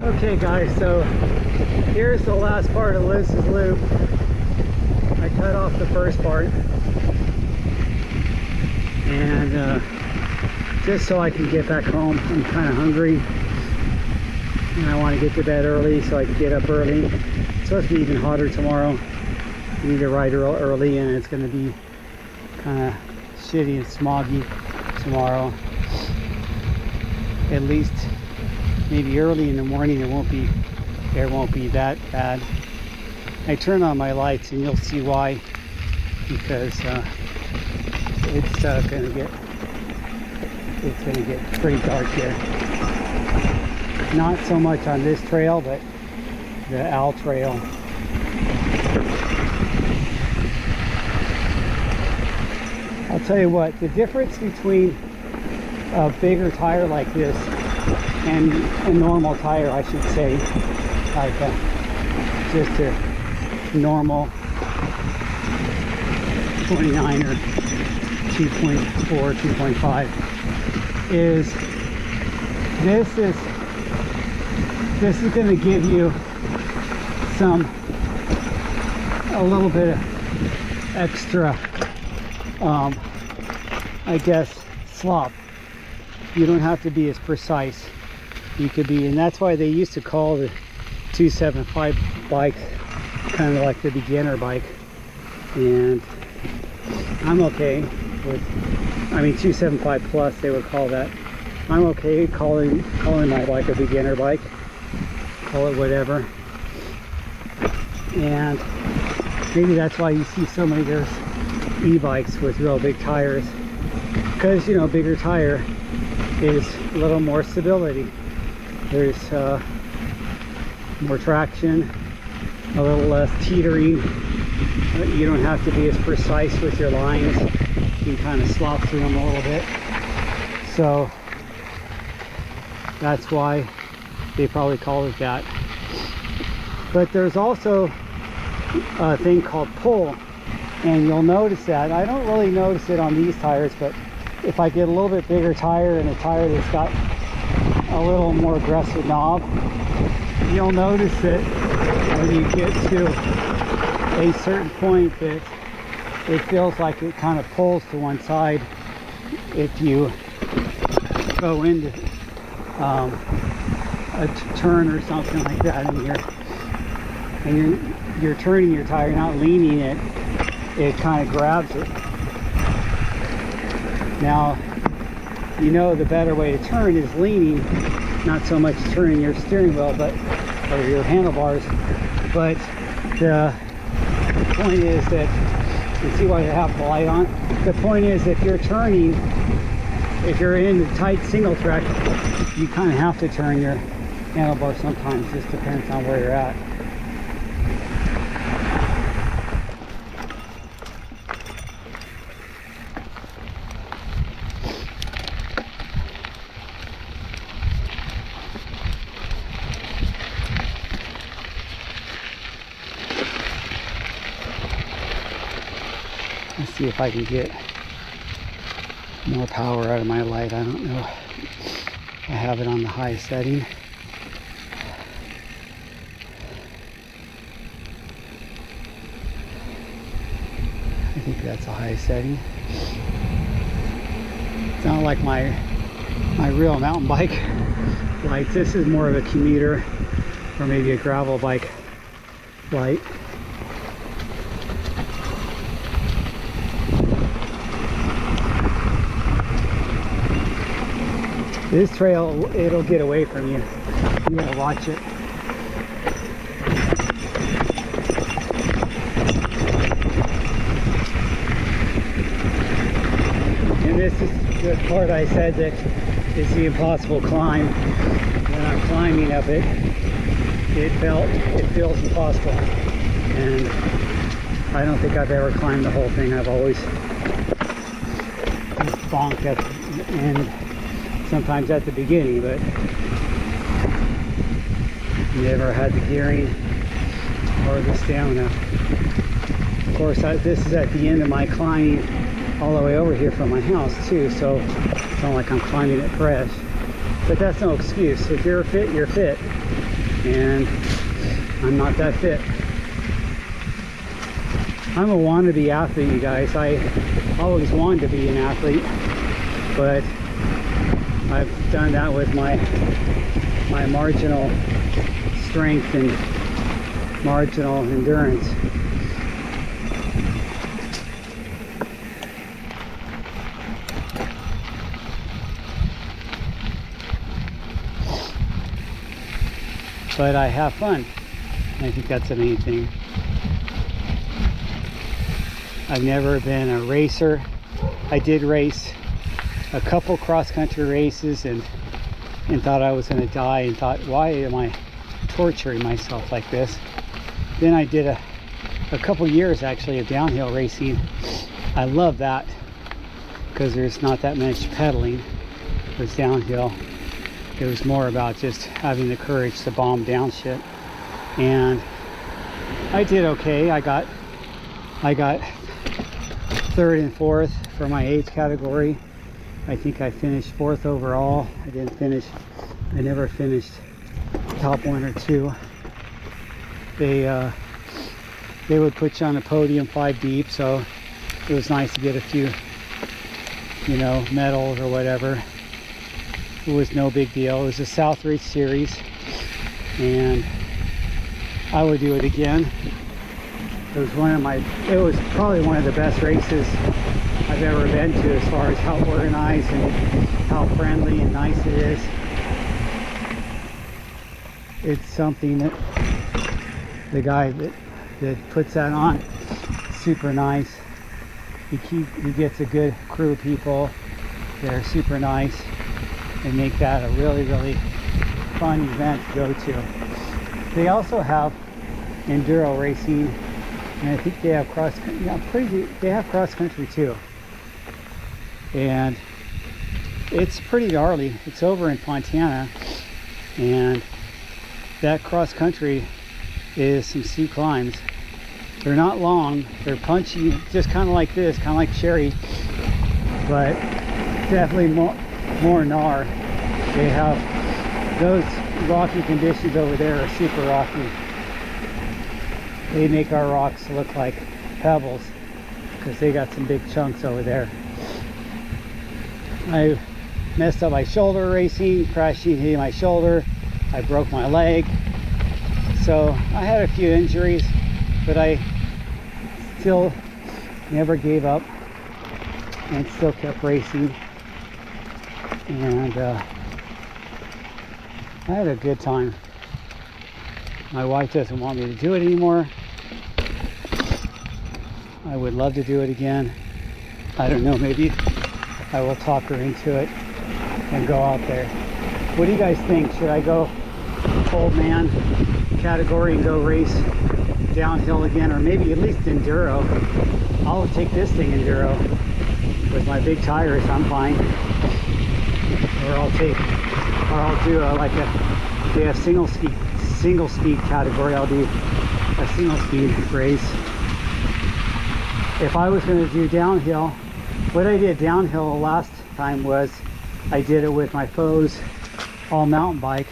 Okay guys, so here's the last part of Liz's loop. I cut off the first part, and just so I can get back home. I'm kind of hungry and I want to get to bed early so I can get up early. It's supposed to be even hotter tomorrow. I need to ride early, and it's going to be kind of shitty and smoggy tomorrow. At least maybe early in the morning it won't be that bad. I turn on my lights and you'll see why, because it's gonna get pretty dark here. Not so much on this trail, but the Al trail. I'll tell you what, the difference between a bigger tire like this and a normal tire, I should say, like just a normal 29 or 2.4, 2.5, is this is going to give you a little bit of extra, I guess, slop. You don't have to be as precise. You could be, and that's why they used to call the 275 bike kind of like the beginner bike. And I'm okay with, 275 plus they would call that. I'm okay calling my bike a beginner bike. Call it whatever. And maybe that's why you see so many of those e-bikes with real big tires, because, you know, bigger tire is a little more stability. There's more traction, a little less teetering. You don't have to be as precise with your lines. You can kind of slop through them a little bit. So that's why they probably call it that. But there's also a thing called pull, and you'll notice that. I don't really notice it on these tires, but if I get a little bit bigger tire and a tire that's got a little more aggressive knob, you'll notice that when you get to a certain point that it feels like it kind of pulls to one side if you go into a turn or something like that, and you're turning your tire, not leaning it. It kind of grabs it. Now, you know, the better way to turn is leaning, not so much turning your steering wheel, or your handlebars. But the point is that, you see why I have the light on? The point is, if you're turning, if you're in the tight single track, you kind of have to turn your handlebars sometimes. It just depends on where you're at. Let's see if I can get more power out of my light. I don't know. I have it on the high setting. I think that's a high setting. It's not like my real mountain bike lights. This is more of a commuter or maybe a gravel bike light. This trail, it'll get away from you. You gotta watch it. And this is the part I said that is the impossible climb. When I'm climbing up it, it feels impossible. And I don't think I've ever climbed the whole thing. I've always just bonked at the end. Sometimes at the beginning, but never had the gearing or the stamina. Of course, this is at the end of my climbing all the way over here from my house too, so it's not like I'm climbing it fresh. But that's no excuse. If you're fit, you're fit. and I'm not that fit. I'm a wannabe athlete, you guys. I always wanted to be an athlete, but I've done that with my marginal strength and marginal endurance. But I have fun. I think that's the main thing. I've never been a racer. I did race a couple cross-country races and thought I was going to die, and thought, why am I torturing myself like this? Then I did a couple years actually of downhill racing. I love that because there's not that much pedaling. It was downhill. It was more about just having the courage to bomb down shit. And I did okay. I got third and fourth for my age category. I think I finished fourth overall. I never finished top 1 or 2. They would put you on a podium 5 deep, so it was nice to get a few, you know, medals or whatever. It was no big deal. It was a Southridge series, and I would do it again. It was probably one of the best races I've ever been to, as far as how organized and how friendly and nice it is. It's something that the guy that puts that on, super nice. He gets a good crew of people that are super nice and make that a really, really fun event to go to. They also have enduro racing, and I think they have they have cross country too. And it's pretty gnarly. It's over in Fontana, and that cross country is some steep climbs. They're not long, they're punchy, just kind of like this, kind of like Sherry, but definitely more gnar. They have those rocky conditions over there are super rocky. They make our rocks look like pebbles because they got some big chunks over there. I messed up my shoulder racing, crashing, hitting my shoulder. I broke my leg. So I had a few injuries, but I still never gave up and still kept racing. And I had a good time. My wife doesn't want me to do it anymore. I would love to do it again. I don't know, maybe I will talk her into it and go out there. What do you guys think? Should I go old man category and go race downhill again, or maybe at least enduro? I'll take this thing enduro. With my big tires, I'm fine. Or I'll do they have single speed category. I'll do a single speed race. If I was going to do downhill, what I did downhill last time was I did it with my Foes all mountain bike,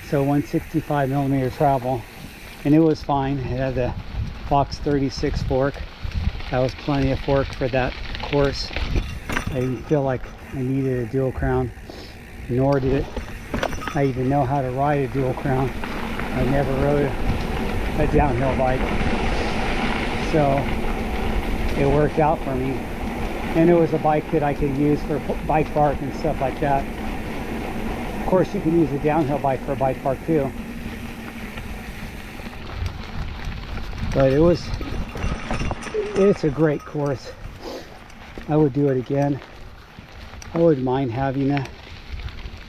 so 165 millimeter travel, and it was fine. It had the Fox 36 fork. That was plenty of fork for that course. I didn't feel like I needed a dual crown, nor did I even know how to ride a dual crown. I never rode a downhill bike, so it worked out for me. And it was a bike that I could use for bike park and stuff like that. Of course, you can use a downhill bike for a bike park too. But it's a great course. I would do it again. I wouldn't mind having a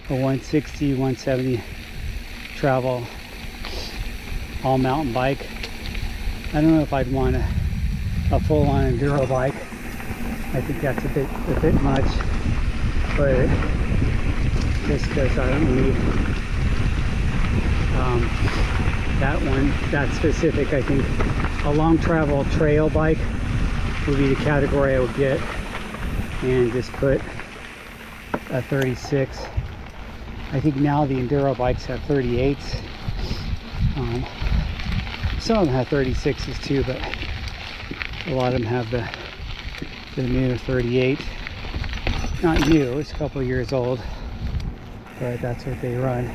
160, 170 travel all mountain bike. I don't know if I'd want a full-on enduro bike. I think that's a bit much, but just because I don't need that specific. I think a long travel trail bike would be the category I would get, and just put a 36. I think now the enduro bikes have 38s. Some of them have 36s too, but a lot of them have the new 38. Not new, it's a couple of years old, but that's what they run.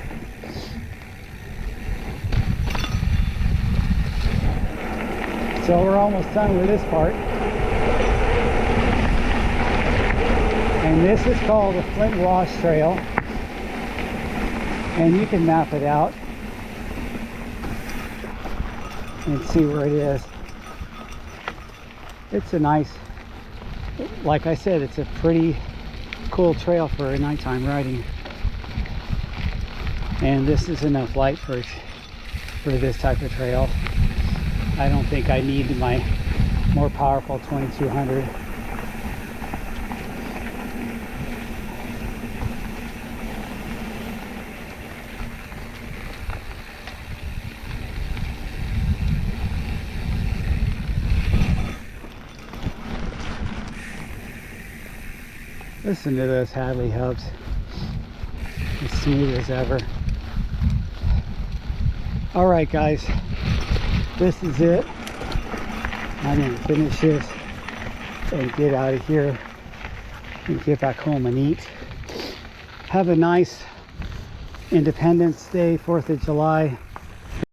So we're almost done with this part. And this is called the Flint Wash Trail. And you can map it out and see where it is. It's a nice, like I said, it's a pretty cool trail for nighttime riding. And this is enough light for this type of trail. I don't think I need my more powerful 2200. Listen to those Hadley hubs, as smooth as ever. All right, guys, this is it. I'm gonna finish this and get out of here and get back home and eat. Have a nice Independence Day, 4th of July